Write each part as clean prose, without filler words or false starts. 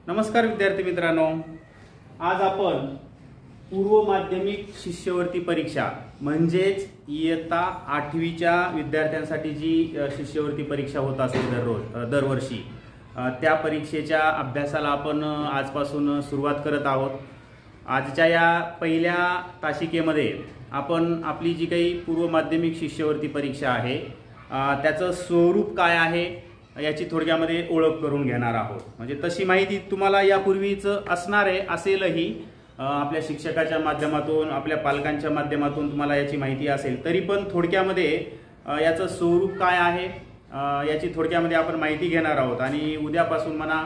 नमस्कार विद्यार्थी मित्रांनो, आज आपण पूर्व माध्यमिक शिष्यवृत्ती परीक्षा म्हणजेच इयत्ता 8वीच्या विद्यार्थ्यांसाठी जी शिष्यवृत्ती परीक्षा होत असते दरवर्षी त्या परीक्षेच्या अभ्यासाला आपण आजपासून सुरुवात करत आहोत। आजच्या या पहिल्या तासिकेमध्ये आपण आपली जी काही पूर्व माध्यमिक शिष्यवृत्ती परीक्षा आहे त्याचं स्वरूप काय आहे याची थोडक्यामध्ये ओळख करून घेणार आहोत। म्हणजे तशी माहिती तुम्हाला यापूर्वीच असणार आहे, असेलही आपल्या शिक्षकाच्या माध्यमातून आपल्या पालकांच्या माध्यमातून तुम्हाला याची माहिती असेल, तरी पण थोडक्यामध्ये याचं स्वरूप काय आहे याची थोडक्यामध्ये आपण माहिती घेणार आहोत। आणि उद्यापासून म्हणा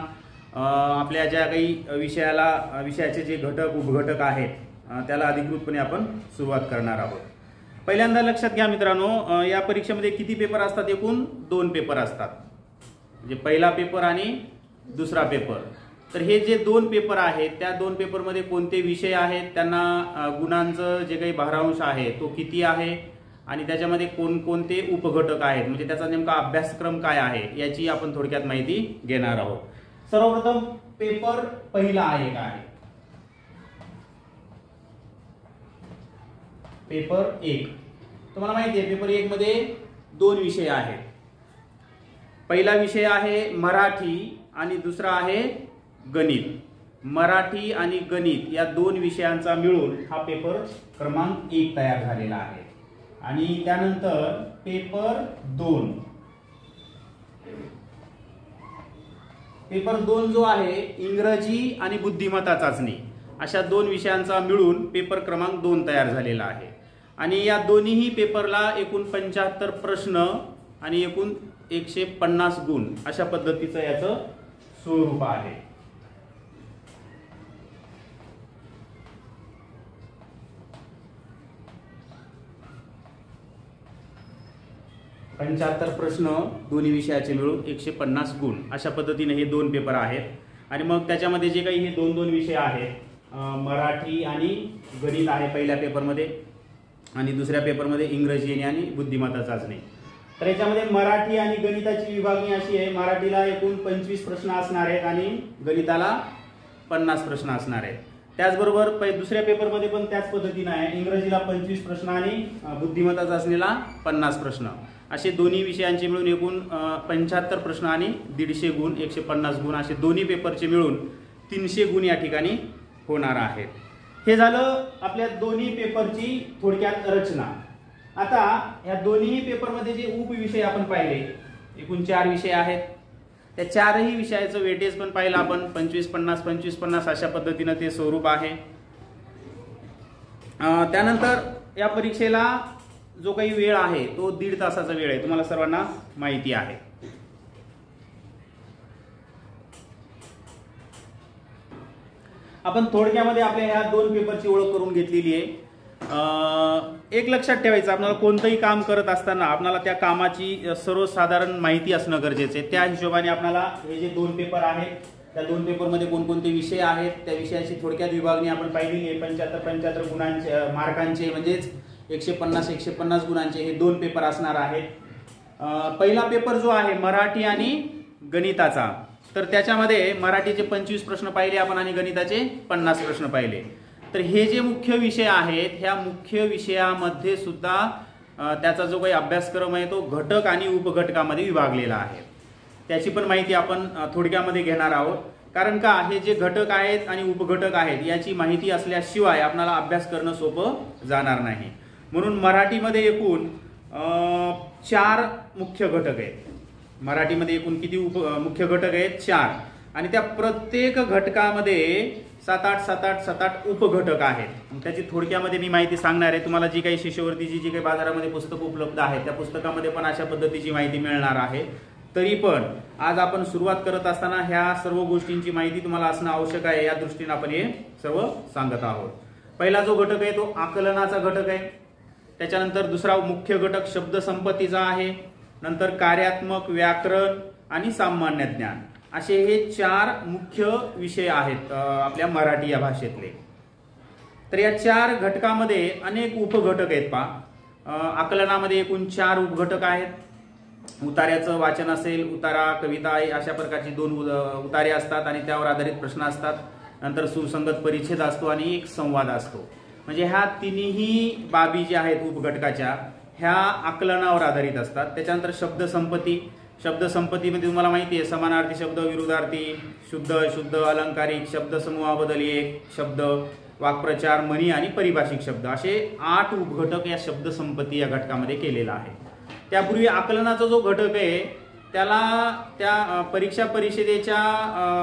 आपल्या ज्या काही विषयाचे जे घटक उपघटक आहेत त्याला अधिकृतपणे आपण सुरुवात करणार आहोत। पहिल्यांदा लक्षात घ्या मित्रांनो, या परीक्षेमध्ये किती पेपर असतात? एकूण 2 पेपर असतात, म्हणजे पहिला पेपर आणि दुसरा पेपर। तर हे जे 2 पेपर आहेत त्या 2 पेपरमध्ये कोणते विषय आहेत, त्यांना गुणांचं जे काही भारांश आहे तो किती आहे आणि त्याच्यामध्ये कोणकोणते उपघटक आहेत, म्हणजे त्याचा नेमका अभ्यासक्रम काय आहे याची आपण थोडक्यात माहिती घेणार आहोत। सर्वप्रथम पेपर पहिला आहे काय? पेपर 1 तुम्हाला माहिती आहे, पेपर 1 मध्ये 2 विषय आहेत। पहिला विषय आहे मराठी आणि दुसरा आहे गणित। मराठी आणि गणित या 2 विषयांचा मिळून हा पेपर क्रमांक 1 तयार झालेला आहे। आणि त्यानंतर पेपर 2 जो आहे इंग्रजी आणि बुद्धिमत्ता चाचणी अशा 2 विषयांचा मिळून पेपर क्रमांक 2 तयार झालेला आहे। आणि या दोन्ही पेपरला एकूण 75 प्रश्न आणि एकूण 150 गुण अशा पद्धतीचं याचं स्वरूप आहे। पंच्याहत्तर प्रश्न दोन्ही विषयाचे मिळून 150 गुण अशा पद्धतीने हे 2 पेपर आहेत। आणि मग त्याच्यामध्ये जे काही हे 2 विषय आहेत, मराठी आणि गणित आहे पहिल्या पेपरमध्ये आणि दुसऱ्या पेपरमध्ये इंग्रजी आणि बुद्धिमत्ता चाचणी। तर याच्यामध्ये मराठी आणि गणिताची विभागणी अशी आहे, मराठीला एकूण 25 प्रश्न असणार आहेत आणि गणिताला 50 प्रश्न असणार आहेत। त्याचबरोबर दुसऱ्या पेपरमध्ये पण त्याच पद्धतीने आहे, इंग्रजीला 25 प्रश्न आणि बुद्धिमत्ता चाचणीला 50 प्रश्न असे दोन्ही विषयांचे मिळून एकूण 75 प्रश्न आणि 150 गुण 150 गुण असे दोन्ही पेपरचे मिळून 300 गुण या ठिकाणी होणार आहेत। हे झालं आपल्या दोन्ही पेपरची थोडक्यात रचना। आता या दोन्ही पेपरमध्ये जे उपविषय आपण पाहिले, एकूण 4 विषय आहेत, त्या 4ही विषयाचं वेटेज पण पाहिलं आपण, 25-50 25-50 अशा पद्धतीनं ते स्वरूप आहे। त्यानंतर या परीक्षेला जो काही वेळ आहे तो 1.5 तासाचा वेळ आहे, तुम्हाला सर्वांना माहिती आहे। आपण थोडक्यामध्ये आपल्या ह्या 2 पेपरची ओळख करून घेतलेली आहे। एक लक्षात ठेवायचं, आपल्याला कोणतंही काम करत असताना आपल्याला त्या कामाची सर्वसाधारण माहिती असणं गरजेचं आहे। त्या हिशोबाने आपल्याला हे जे 2 पेपर आहेत त्या 2 पेपरमध्ये कोणकोणते विषय आहेत त्या विषयाची थोडक्यात विभागणी आपण पाहिलेली आहे। 75 गुणांचे मार्कांचे म्हणजेच 150 गुणांचे हे 2 पेपर असणार आहेत। पहिला पेपर जो आहे मराठी आणि गणिताचा, तर त्याच्यामध्ये मराठीचे 25 प्रश्न पाहिले आपण आणि गणिताचे 50 प्रश्न पाहिले। तर हे जे मुख्य विषय आहेत ह्या मुख्य विषयामध्ये सुद्धा त्याचा जो काही अभ्यासक्रम आहे तो घटक आणि उपघटकामध्ये विभागलेला आहे। त्याची पण माहिती आपण थोडक्यामध्ये घेणार आहोत, कारण का हे जे घटक आहेत आणि उपघटक आहेत याची माहिती असल्याशिवाय आपल्याला अभ्यास करणं सोपं जाणार नाही। म्हणून मराठीमध्ये एकूण 4 मुख्य घटक आहेत। मराठीमध्ये एकूण किती मुख्य घटक आहेत? 4। आणि त्या प्रत्येक घटकामध्ये 7-8 उपघटक आहेत। त्याची थोडक्यामध्ये मी माहिती सांगणार आहे। तुम्हाला जी काही शिष्यवृत्तीची जी काही बाजारामध्ये पुस्तकं उपलब्ध आहेत त्या पुस्तकामध्ये पण अशा पद्धतीची माहिती मिळणार आहे। तरी पण आज आपण सुरुवात करत असताना ह्या सर्व गोष्टींची माहिती तुम्हाला असणं आवश्यक आहे, या दृष्टीने आपण हे सर्व सांगत आहोत। पहिला जो घटक आहे तो आकलनाचा घटक आहे। त्याच्यानंतर दुसरा मुख्य घटक शब्दसंपत्तीचा आहे। नंतर कार्यात्मक, व्याकरण आणि सामान्य ज्ञान असे हे 4 मुख्य विषय आहेत आपल्या मराठी या भाषेतले। तर या 4 घटकामध्ये अनेक उपघटक आहेत। आकलनामध्ये एकूण 4 उपघटक आहेत। उतार्याचं वाचन असेल, उतारा कविता आहे, अशा प्रकारची 2 उतारे असतात आणि त्यावर आधारित प्रश्न असतात. नंतर सुसंगत परिच्छेद असतो आणि एक संवाद असतो. म्हणजे ह्या तिन्ही बाबी ज्या आहेत उपघटकाच्या ह्या आकलनावर आधारित असतात. त्याच्यानंतर शब्दसंपत्तीमध्ये तुम्हाला माहिती आहे समानार्थी शब्द, विरुद्धार्थी, शुद्ध अशुद्ध, अलंकारिक, शब्दसमूहाबद्दल एक शब्द, वाक्प्रचार, म्हणी आणि परिभाषिक शब्द असे 8 उपघटक या शब्दसंपत्ती या घटकामध्ये केलेला आहे. त्यापूर्वी आकलनाचा जो घटक आहे त्याला त्या परीक्षा परिषदेच्या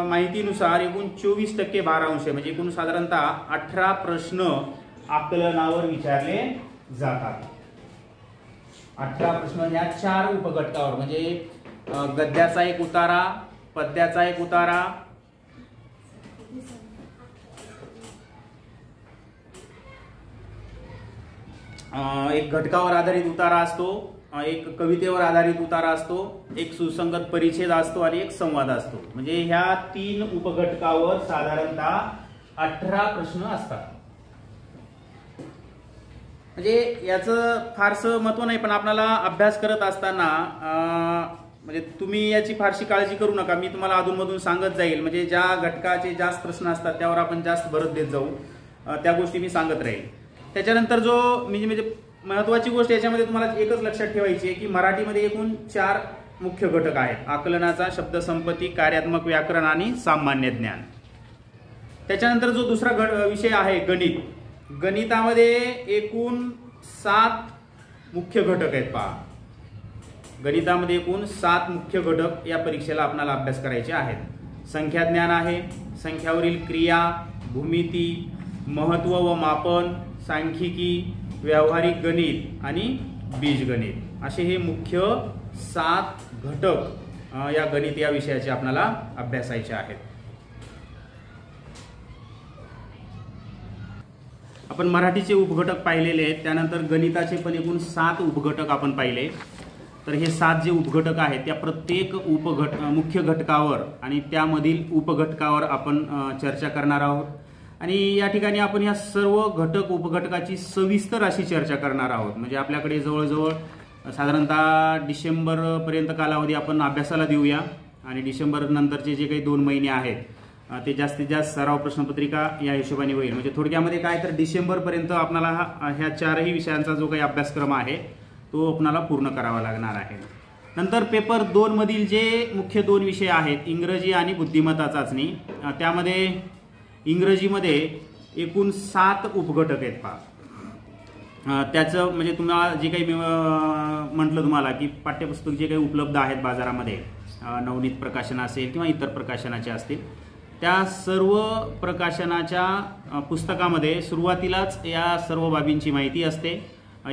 माहितीनुसार एकूण 24% 12% म्हणजे एकूण साधारणतः 18 प्रश्न आकलनावर विचारले जातात. 18 प्रश्न या 4 उपघटकावर म्हणजे गद्याचा एक उतारा, पद्याचा एक उतारा, एक घटकावर आधारित उतारा असतो, एक कवितेवर आधारित उतारा असतो, एक सुसंगत परिच्छेद असतो आणि एक संवाद असतो. म्हणजे ह्या 3 उपघटकावर साधारणतः 18 प्रश्न असतात. म्हणजे याचं फारसं महत्व नाही, पण आपल्याला अभ्यास करत असताना म्हणजे तुम्ही याची फारशी काळजी करू नका. मी तुम्हाला अधूनमधून सांगत जाईल. म्हणजे ज्या घटकाचे जास्त प्रश्न असतात त्यावर आपण जास्त भर देत जाऊ, त्या गोष्टी मी सांगत राहील. त्याच्यानंतर जो म्हणजे महत्वाची गोष्ट याच्यामध्ये तुम्हाला एकच लक्षात ठेवायची आहे की मराठीमध्ये एकूण 4 मुख्य घटक आहेत: आकलनाचा, शब्दसंपत्ती, कार्यात्मक व्याकरण आणि सामान्य ज्ञान. त्याच्यानंतर जो दुसरा विषय आहे गणित. गणितामध्ये एकूण 7 मुख्य घटक आहेत. पहा, गणितामध्ये एकूण 7 मुख्य घटक या परीक्षेला आपल्याला अभ्यास करायचे आहेत. संख्याज्ञान आहे, संख्यावरील क्रिया, भूमिती, महत्व व मापन, सांख्यिकी, व्यावहारिक गणित आणि बीजगणित असे हे मुख्य 7 घटक या गणित या विषयाचे आपल्याला अभ्यासायचे आहेत. आपण मराठीचे उपघटक पाहिलेले आहेत. त्यानंतर गणिताचे पण एकूण 7 उपघटक आपण पाहिले. तर हे 7 जे उपघटक आहेत त्या प्रत्येक मुख्य घटकावर आणि त्यामधील उपघटकावर आपण चर्चा करणार आहोत. आणि या ठिकाणी आपण या सर्व घटक उपघटकाची सविस्तर अशी चर्चा करणार आहोत. म्हणजे आपल्याकडे जवळजवळ साधारणतः डिसेंबरपर्यंत कालावधी आपण अभ्यासाला देऊया आणि डिसेंबर नंतरचे जे काही 2 महिने आहेत ते जास्तीत जास्त सराव प्रश्नपत्रिका या हिशोबाने होईल. म्हणजे थोडक्यामध्ये काय तर डिसेंबरपर्यंत आपल्याला ह्या 4ही विषयांचा जो काही अभ्यासक्रम आहे तो आपल्याला पूर्ण करावा लागणार आहे. नंतर पेपर 2 मधील जे मुख्य 2 विषय आहेत इंग्रजी आणि बुद्धिमत्ता चाचणी, त्यामध्ये इंग्रजीमध्ये एकूण 7 उपघटक आहेत. पहा, त्याचं म्हणजे तुम्हाला जे काही मी म्हटलं तुम्हाला की पाठ्यपुस्तक जे काही उपलब्ध आहेत बाजारामध्ये, नवनीत प्रकाशन असेल किंवा इतर प्रकाशनाचे असतील, त्या सर्व प्रकाशनाच्या पुस्तकामध्ये सुरुवातीलाच या सर्व बाबींची माहिती असते.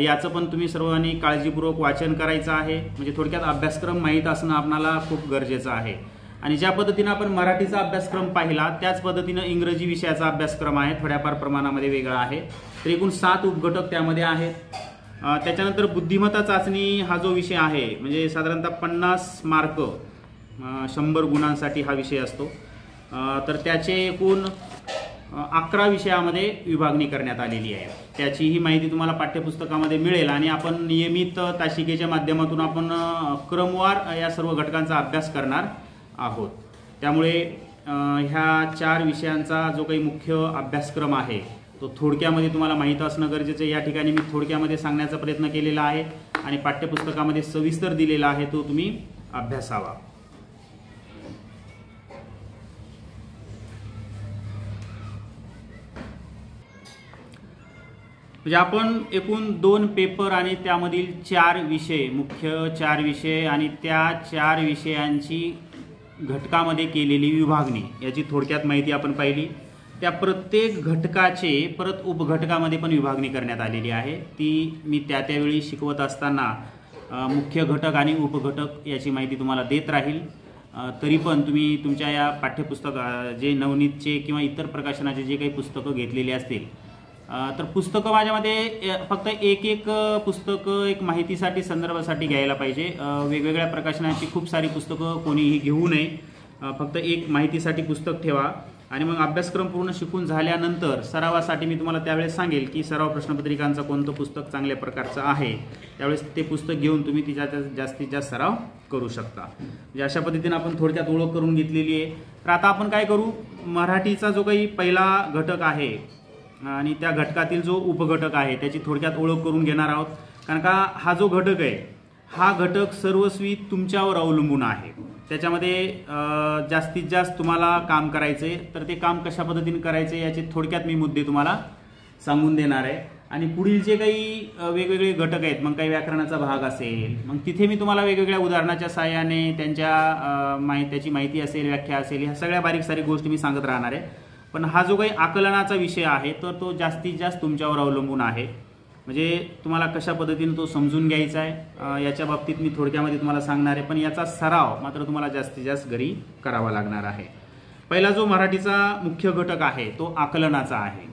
याचं पण तुम्ही सर्वांनी काळजीपूर्वक वाचन करायचं आहे. म्हणजे थोडक्यात अभ्यासक्रम माहीत असणं आपल्याला खूप गरजेचं आहे. आणि ज्या पद्धतीनं आपण मराठीचा अभ्यासक्रम पाहिला त्याच पद्धतीनं इंग्रजी विषयाचा अभ्यासक्रम आहे, थोड्याफार प्रमाणामध्ये वेगळा आहे. तर एकूण 7 उपघटक त्यामध्ये आहेत. त्याच्यानंतर बुद्धिमत्ता चाचणी हा जो विषय आहे म्हणजे साधारणतः 50 मार्क 100 गुणांसाठी हा विषय असतो. तर त्याचे एकूण 11 विषयामध्ये विभागणी करण्यात आलेली आहे. त्याची ही माहिती तुम्हाला पाठ्यपुस्तकामध्ये मिळेल आणि आपण नियमित तासिकेच्या माध्यमातून आपण क्रमवार या सर्व घटकांचा अभ्यास करणार आहोत. त्यामुळे ह्या 4 विषयांचा जो काही मुख्य अभ्यासक्रम आहे तो थोडक्यामध्ये तुम्हाला माहीत असणं गरजेचं आहे. या ठिकाणी मी थोडक्यामध्ये सांगण्याचा प्रयत्न केलेला आहे आणि पाठ्यपुस्तकामध्ये सविस्तर दिलेला आहे, तो तुम्ही अभ्यासावा. म्हणजे आपण एकूण 2 पेपर आणि त्यामधील 4 विषय, मुख्य 4 विषय आणि त्या 4 विषयांची घटकामध्ये केलेली विभागणी याची थोडक्यात माहिती आपण पाहिली. त्या प्रत्येक घटकाचे परत उपघटकामध्ये पण विभागणी करण्यात आलेली आहे. ती मी त्यावेळी शिकवत असताना मुख्य घटक आणि उपघटक याची माहिती तुम्हाला देत राहील. तरी पण तुम्ही तुमच्या या पाठ्यपुस्तक जे नवनीतचे किंवा इतर प्रकाशनाचे जे काही पुस्तकं घेतलेली असतील तर पुस्तकं माझ्यामध्ये फक्त एक पुस्तकं एक माहितीसाठी संदर्भासाठी घ्यायला पाहिजे. वेगवेगळ्या प्रकाशनाची खूप सारी पुस्तकं कोणीही घेऊ नये. फक्त एक माहितीसाठी पुस्तक ठेवा आणि मग अभ्यासक्रम पूर्ण शिकून झाल्यानंतर सरावासाठी मी तुम्हाला त्यावेळेस सांगेल की सराव प्रश्नपत्रिकांचं कोणतं पुस्तक चांगल्या प्रकारचं आहे, त्यावेळेस ते पुस्तक घेऊन तुम्ही तिच्यात जास्तीत जास्त सराव करू शकता. म्हणजे अशा पद्धतीने आपण थोडक्यात ओळख करून घेतलेली आहे. तर आता आपण काय करू, मराठीचा जो काही पहिला घटक आहे आणि त्या घटकातील जो उपघटक आहे त्याची थोडक्यात ओळख करून घेणार आहोत. कारण का हा जो घटक आहे हा घटक सर्वस्वी तुमच्यावर अवलंबून आहे. त्याच्यामध्ये जास्तीत जास्त तुम्हाला काम करायचं आहे. तर ते काम कशा पद्धतीने करायचं याचे थोडक्यात मी मुद्दे तुम्हाला सांगून देणार आहे. आणि पुढील जे काही वेगवेगळे घटक आहेत, मग काही व्याकरणाचा भाग असेल, मग तिथे मी तुम्हाला वेगवेगळ्या उदाहरणाच्या साहाय्याने त्यांच्या त्याची माहिती असेल, व्याख्या असेल, ह्या सगळ्या बारीक सारीक गोष्टी मी सांगत राहणार आहे. पण हा जो काही आकलनाचा विषय आहे तर तो जास्तीत जास्त तुमच्यावर अवलंबून आहे. म्हणजे तुम्हाला कशा पद्धतीने तो समजून घ्यायचा आहे याच्या बाबतीत मी थोडक्यामध्ये तुम्हाला सांगणार आहे. पण याचा सराव मात्र तुम्हाला जास्तीत जास्त घरी करावा लागणार आहे. पहिला जो मराठीचा मुख्य घटक आहे तो आकलनाचा आहे.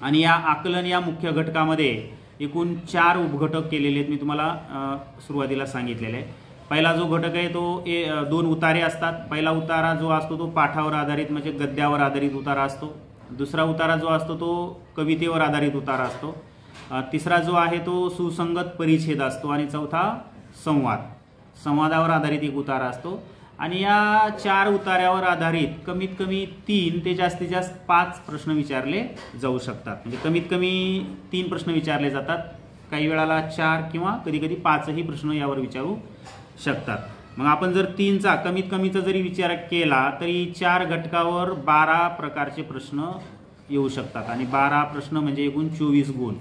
आणि या आकलन या मुख्य घटकामध्ये एकूण 4 उपघटक केलेले आहेत. मी तुम्हाला सुरुवातीला सांगितलेले आहे. पहिला जो घटक आहे तो 2 उतारे असतात. पहिला उतारा जो असतो तो पाठावर आधारित म्हणजे गद्यावर आधारित उतारा असतो. दुसरा उतारा जो असतो तो कवितेवर आधारित उतारा असतो. तिसरा जो आहे तो सुसंगत परिच्छेद असतो. आणि चौथा संवादावर आधारित एक उतारा असतो. आणि या 4 उतार्यावर आधारित कमीत कमी 3 ते जास्तीत जास्त 5 प्रश्न विचारले जाऊ शकतात. म्हणजे कमीत कमी 3 प्रश्न विचारले जातात. काही वेळाला 4 किंवा कधी कधी 5ही प्रश्न यावर विचारू शकतात. मग आपण जर 3चा कमीत कमीचा जरी विचार केला तरी 4 घटकावर 12 प्रकारचे प्रश्न येऊ शकतात. आणि 12 प्रश्न म्हणजे एकूण 24 गुण.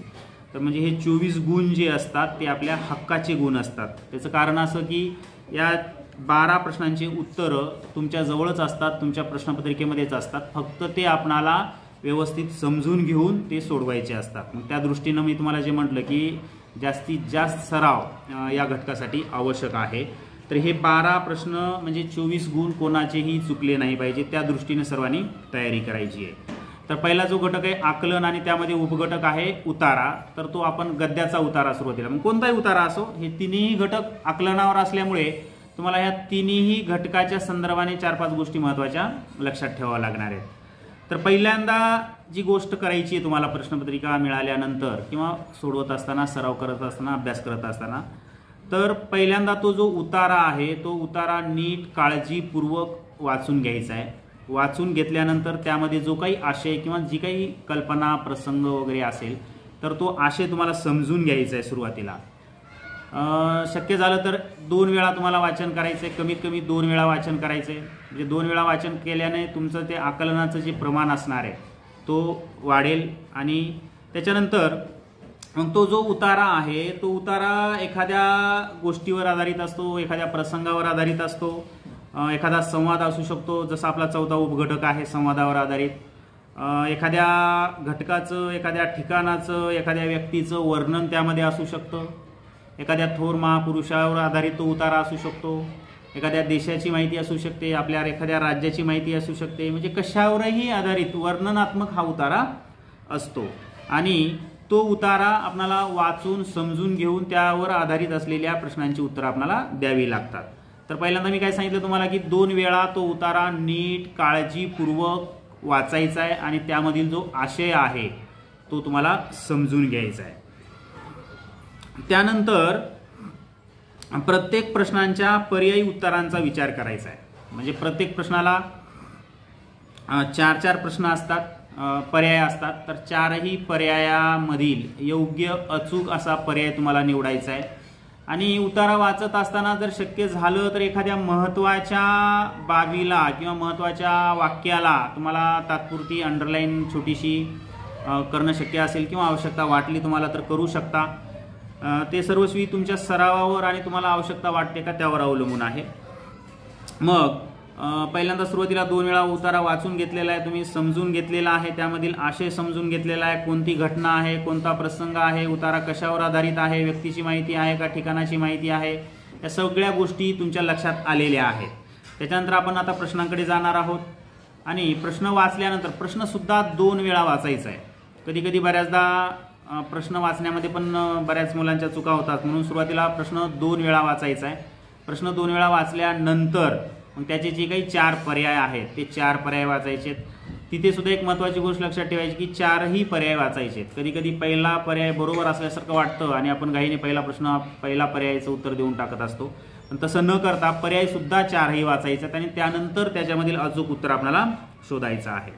तर म्हणजे हे 24 गुण जे असतात ते आपल्या हक्काचे गुण असतात. त्याचं कारण असं की या 12 प्रश्नांची उत्तरं तुमच्या जवळच असतात, तुमच्या प्रश्नपत्रिकेमध्येच असतात. फक्त ते आपणाला व्यवस्थित समजून घेऊन ते सोडवायचे असतात. मग त्या दृष्टीनं मी तुम्हाला जे म्हटलं की जास्तीत जास्त सराव या घटकासाठी आवश्यक आहे. तर हे 12 प्रश्न म्हणजे 24 गुण कोणाचेही चुकले नाही पाहिजे, त्या दृष्टीने सर्वांनी तयारी करायची आहे. तर पहिला जो घटक आहे आकलन आणि त्यामध्ये उपघटक आहे उतारा. तर तो आपण गद्याचा उतारा सुरुवातीला, मग कोणताही उतारा असो, हे तिन्ही घटक आकलनावर असल्यामुळे तुम्हाला ह्या तिन्ही घटकाच्या संदर्भाने 4-5 गोष्टी महत्त्वाच्या लक्षात ठेवाव्या लागणार आहेत. तर पहिल्यांदा जी गोष्ट करायची आहे तुम्हाला प्रश्नपत्रिका मिळाल्यानंतर किंवा सोडवत असताना, सराव करत असताना, अभ्यास करत असताना, तर पहिल्यांदा तो जो उतारा आहे तो उतारा नीट काळजीपूर्वक वाचून घ्यायचा आहे. वाचून घेतल्यानंतर त्यामध्ये जो काही आशय किंवा जी काही कल्पना प्रसंग वगैरे असेल तर तो आशय तुम्हाला समजून घ्यायचा आहे सुरुवातीला. शक्य झालं तर 2 वेळा तुम्हाला वाचन करायचं आहे, कमीत कमी 2 वेळा वाचन करायचं आहे. म्हणजे 2 वेळा वाचन केल्याने तुमचं ते आकलनाचं जे प्रमाण असणार आहे तो वाढेल. आणि त्याच्यानंतर मग तो जो उतारा आहे तो उतारा एखाद्या गोष्टीवर आधारित असतो, एखाद्या प्रसंगावर आधारित असतो, एखादा संवाद असू शकतो, जसा आपला 4था उपघटक आहे संवादावर आधारित, एखाद्या घटकाचं, एखाद्या ठिकाणाचं, एखाद्या व्यक्तीचं वर्णन त्यामध्ये असू शकतं, एखाद्या थोर महापुरुषावर आधारित तो उतारा असू शकतो, एखाद्या देशाची माहिती असू शकते, आपल्या एखाद्या राज्याची माहिती असू शकते. म्हणजे कशावरही आधारित वर्णनात्मक हा उतारा असतो. आणि तो उतारा आपल्याला वाचून समजून घेऊन त्यावर आधारित असलेल्या प्रश्नांची उत्तरं आपल्याला द्यावी लागतात. तर पहिल्यांदा मी काय सांगितलं तुम्हाला की 2 वेळा तो उतारा नीट काळजीपूर्वक वाचायचा आहे आणि त्यामधील जो आशय आहे तो तुम्हाला समजून घ्यायचा आहे. त्यानंतर प्रत्येक प्रश्नांच्या पर्यायी उत्तरांचा विचार करायचा आहे. म्हणजे प्रत्येक प्रश्नाला 4-4 प्रश्न असतात, पर्याय असतात. तर 4ही पर्यायामधील योग्य अचूक असा पर्याय तुम्हाला निवडायचा आहे. आणि उतारा वाचत असताना जर शक्य झालं तर एखाद्या महत्त्वाच्या बाबीला किंवा महत्त्वाच्या वाक्याला तुम्हाला तात्पुरती अंडरलाईन छोटीशी करणं शक्य असेल किंवा आवश्यकता वाटली तुम्हाला तर करू शकता. ते सर्वस्वी तुमच्या सरावावर आणि तुम्हाला आवश्यकता वाटते का त्यावर अवलंबून आहे. मग पहिल्यांदा सुरुवातीला 2 वेळा उतारा वाचून घेतलेला आहे, तुम्ही समजून घेतलेला आहे, त्यामधील आशय समजून घेतलेला आहे, कोणती घटना आहे, कोणता प्रसंग आहे, उतारा कशावर आधारित आहे, व्यक्तीची माहिती आहे का ठिकाणाची माहिती आहे, या सगळ्या गोष्टी तुमच्या लक्षात आलेल्या आहेत. त्याच्यानंतर आपण आता प्रश्नांकडे जाणार आहोत. आणि प्रश्न वाचल्यानंतर प्रश्नसुद्धा 2 वेळा वाचायचा आहे. कधी कधी बऱ्याचदा प्रश्न वाचण्यामध्ये पण बऱ्याच मुलांच्या चुका होतात, म्हणून सुरुवातीला प्रश्न 2 वेळा वाचायचा आहे. प्रश्न 2 वेळा वाचल्यानंतर मग त्याचे जे काही 4 पर्याय आहेत ते 4 पर्याय वाचायचे. तिथे सुद्धा एक महत्त्वाची गोष्ट लक्षात ठेवायची की 4ही पर्याय वाचायचे आहेत. कधी कधी पहिला पर्याय बरोबर असल्यासारखं वाटतं आणि आपण घाईने पहिला पर्यायाचं उत्तर देऊन टाकत असतो. पण तसं न करता पर्याय सुद्धा 4ही वाचायचे आणि त्यानंतर त्याच्यामधील अचूक उत्तर आपल्याला शोधायचं आहे.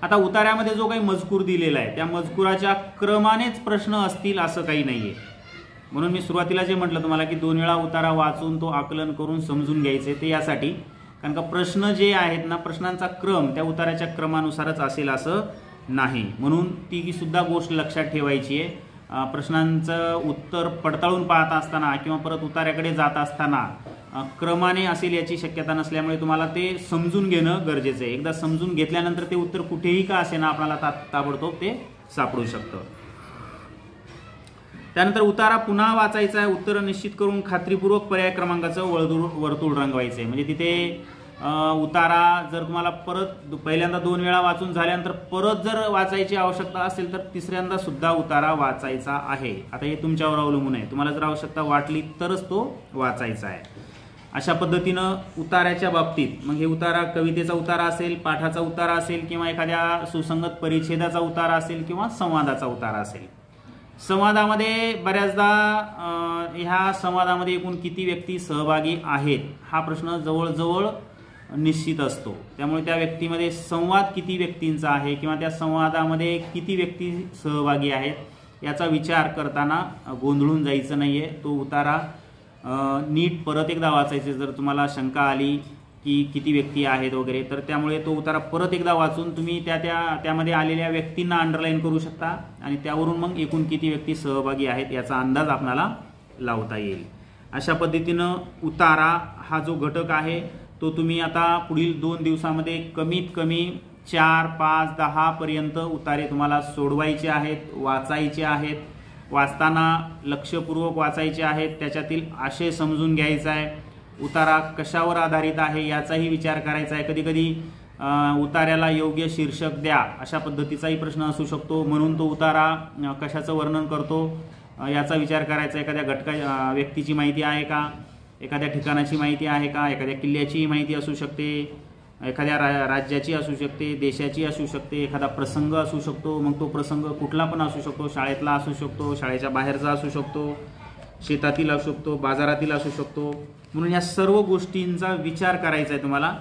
आता उतार्यामध्ये जो काही मजकूर दिलेला आहे त्या मजकुराच्या क्रमानेच प्रश्न असतील असं काही नाहीये. म्हणून मी सुरुवातीला जे म्हटलं तुम्हाला की 2 वेळा उतारा वाचून तो आकलन करून समजून घ्यायचे ते यासाठी, कारण का प्रश्न जे आहेत ना प्रश्नांचा क्रम त्या उताराच्या क्रमानुसारच असेल असं नाही. म्हणून ती सुद्धा गोष्ट लक्षात ठेवायची आहे. प्रश्नांचं उत्तर पडताळून पाहत असताना किंवा परत उतार्याकडे जात असताना क्रमाने असेल याची शक्यता नसल्यामुळे तुम्हाला ते समजून घेणं गरजेचं आहे. एकदा समजून घेतल्यानंतर ते उत्तर कुठेही का असेना आपल्याला ताबडतोब ते सापडू शकतं. त्यानंतर उतारा पुन्हा वाचायचा आहे. उत्तर निश्चित करून खात्रीपूर्वक पर्याय क्रमांकाचं वर्तुळ रंगवायचं आहे. म्हणजे तिथे उतारा जर तुम्हाला परत पहिल्यांदा 2 वेळा वाचून झाल्यानंतर परत जर वाचायची आवश्यकता असेल तर तिसऱ्यांदा सुद्धा उतारा वाचायचा आहे. आता हे तुमच्यावर अवलंबून आहे. तुम्हाला जर आवश्यकता वाटली तरच तो वाचायचा आहे. अशा पद्धतीनं उतार्याच्या बाबतीत मग हे उतारा कवितेचा उतारा असेल, पाठाचा उतारा असेल किंवा एखाद्या सुसंगत परिच्छेदाचा उतारा असेल किंवा संवादाचा उतारा असेल. संवादामध्ये बऱ्याचदा ह्या संवादामध्ये एकूण किती व्यक्ती सहभागी आहेत हा प्रश्न जवळजवळ निश्चित असतो. त्यामुळे त्या व्यक्तीमध्ये संवाद किती व्यक्तींचा आहे किंवा त्या संवादामध्ये किती व्यक्ती सहभागी आहेत याचा विचार करताना गोंधळून जायचं नाहीये. तो उतारा नीट परत एकदा वाचायचे. जर तुम्हाला शंका आली की किती व्यक्ती आहेत वगैरे तर त्यामुळे तो उतारा परत एकदा वाचून तुम्ही त्यामध्ये आलेल्या व्यक्तींना अंडरलाईन करू शकता आणि त्यावरून मग एकूण किती व्यक्ती सहभागी आहेत याचा अंदाज आपल्याला लावता येईल. अशा पद्धतीनं उतारा हा जो घटक आहे तो तुम्ही आता पुढील 2 दिवसामध्ये कमीत कमी 4, 5, 10 पर्यंत उतारे तुम्हाला सोडवायचे आहेत, वाचायचे आहेत. वाचताना लक्षपूर्वक वाचायचे आहेत. त्याच्यातील आशय समजून घ्यायचा आहे. उतारा कशावर आधारित आहे याचाही विचार करायचा आहे. कधी कधी उतार्याला योग्य शीर्षक द्या अशा पद्धतीचाही प्रश्न असू शकतो. म्हणून तो उतारा कशाचं वर्णन करतो याचा विचार करायचा. एखाद्या व्यक्तीची माहिती आहे का, एखाद्या ठिकाणाची माहिती आहे का, एखाद्या किल्ल्याची माहिती असू शकते, एखाद्या राज्याची असू शकते, देशाची असू शकते, एखादा प्रसंग असू शकतो. मग तो प्रसंग कुठला पण असू शकतो. शाळेतला असू शकतो, शाळेच्या बाहेरचा असू शकतो, शेतातील असू शकतो, बाजारातील असू शकतो. म्हणून या सर्व गोष्टींचा विचार करायचा आहे तुम्हाला.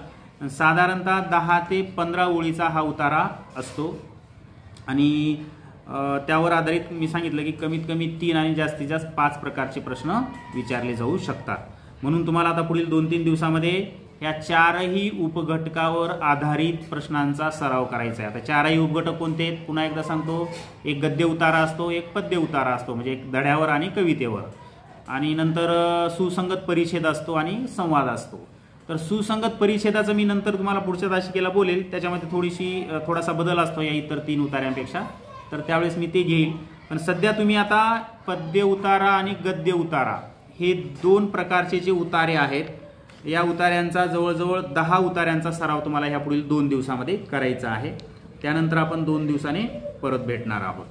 साधारणतः 10 ते 15 ओळीचा हा उतारा असतो आणि त्यावर आधारित मी सांगितलं की कमीत कमी 3 आणि जास्तीत जास्त 5 प्रकारचे प्रश्न विचारले जाऊ शकतात. म्हणून तुम्हाला आता पुढील 2-3 दिवसामध्ये या 4ही उपघटकावर आधारित प्रश्नांचा सराव करायचा आहे. आता 4ही उपघटक कोणते आहेत पुन्हा एकदा सांगतो. एक गद्य उतारा असतो, एक पद्य उतारा असतो म्हणजे एक धड्यावर आणि कवितेवर, आणि नंतर सुसंगत परिच्छेद असतो आणि संवाद असतो. तर सुसंगत परिच्छेदाचं मी नंतर तुम्हाला पुढच्या तासिकेला बोलेल. त्याच्यामध्ये थोडासा बदल असतो या इतर 3 उतार्यांपेक्षा, तर त्यावेळेस मी ते घेईल. पण सध्या तुम्ही आता पद्य उतारा आणि गद्य उतारा हे 2 प्रकारचे जे उतारे आहेत या उतार्यांचा जवळजवळ 10 उतार्यांचा सराव तुम्हाला ह्या पुढील 2 दिवसामध्ये करायचा आहे. त्यानंतर आपण 2 दिवसांनी परत भेटणार आहोत.